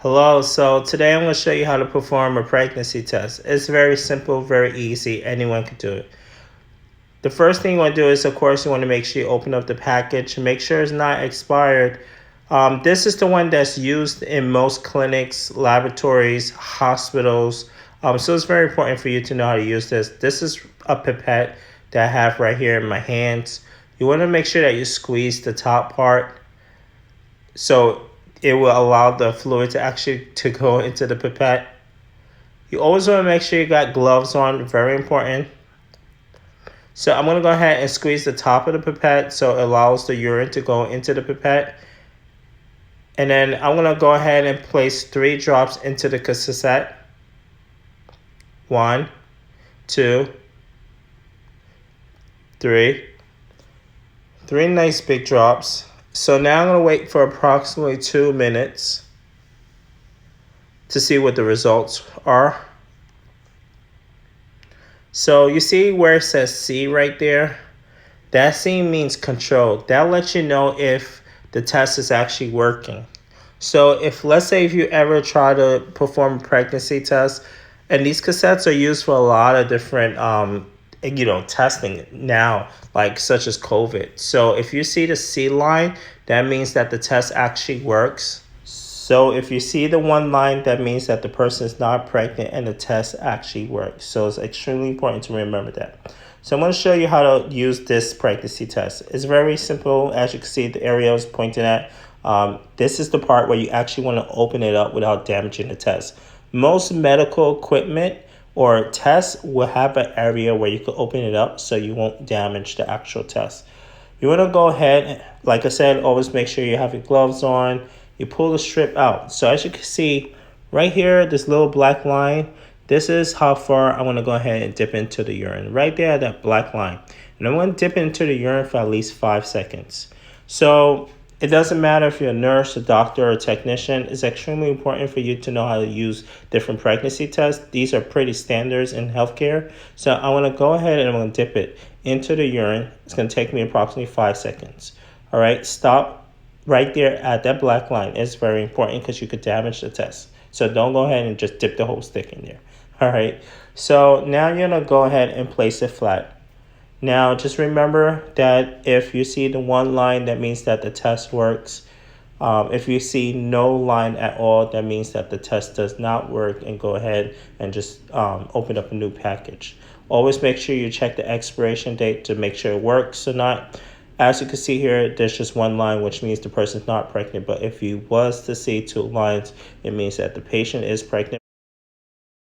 Hello, so today I'm going to show you how to perform a pregnancy test. It's very simple, very easy. Anyone can do it. The first thing you want to do is, of course, you want to make sure you open up the package. Make sure it's not expired. This is the one that's used in most clinics, laboratories, hospitals. So it's very important for you to know how to use this. This is a pipette that I have right here in my hands. You want to make sure that you squeeze the top part so it will allow the fluid to actually to go into the pipette. You always want to make sure you got gloves on, very important. So I'm going to go ahead and squeeze the top of the pipette so it allows the urine to go into the pipette. And then I'm going to go ahead and place 3 drops into the cassette. 1, 2, 3. 3 nice big drops. So now I'm going to wait for approximately 2 minutes to see what the results are. So you see where it says C right there? That C means control. That lets you know if the test is actually working. So let's say if you ever try to perform a pregnancy test, and these cassettes are used for a lot of different testing now, like such as COVID. So if you see the C line, that means that the test actually works. So if you see the 1 line, that means that the person is not pregnant and the test actually works. So it's extremely important to remember that. So I'm going to show you how to use this pregnancy test. It's very simple. As you can see, the area I was pointing at. This is the part where you actually want to open it up without damaging the test. Most medical equipment or tests will have an area where you can open it up so you won't damage the actual test. You want to go ahead, like I said, always make sure you have your gloves on. You pull the strip out. So as you can see right here, this little black line, this is how far I want to go ahead and dip into the urine. Right there, that black line. And I'm going to dip into the urine for at least 5 seconds. So it doesn't matter if you're a nurse, a doctor, or a technician. It's extremely important for you to know how to use different pregnancy tests. These are pretty standards in healthcare. So I want to go ahead and I'm going to dip it into the urine. It's going to take me approximately 5 seconds. All right, stop right there at that black line. It's very important because you could damage the test. So don't go ahead and just dip the whole stick in there. All right, so now you're going to go ahead and place it flat. Now, just remember that if you see the 1 line, that means that the test works. If you see no line at all, that means that the test does not work, and go ahead and just open up a new package. Always make sure you check the expiration date to make sure it works or not. As you can see here, there's just 1 line, which means the person's not pregnant. But if you was to see 2 lines, it means that the patient is pregnant.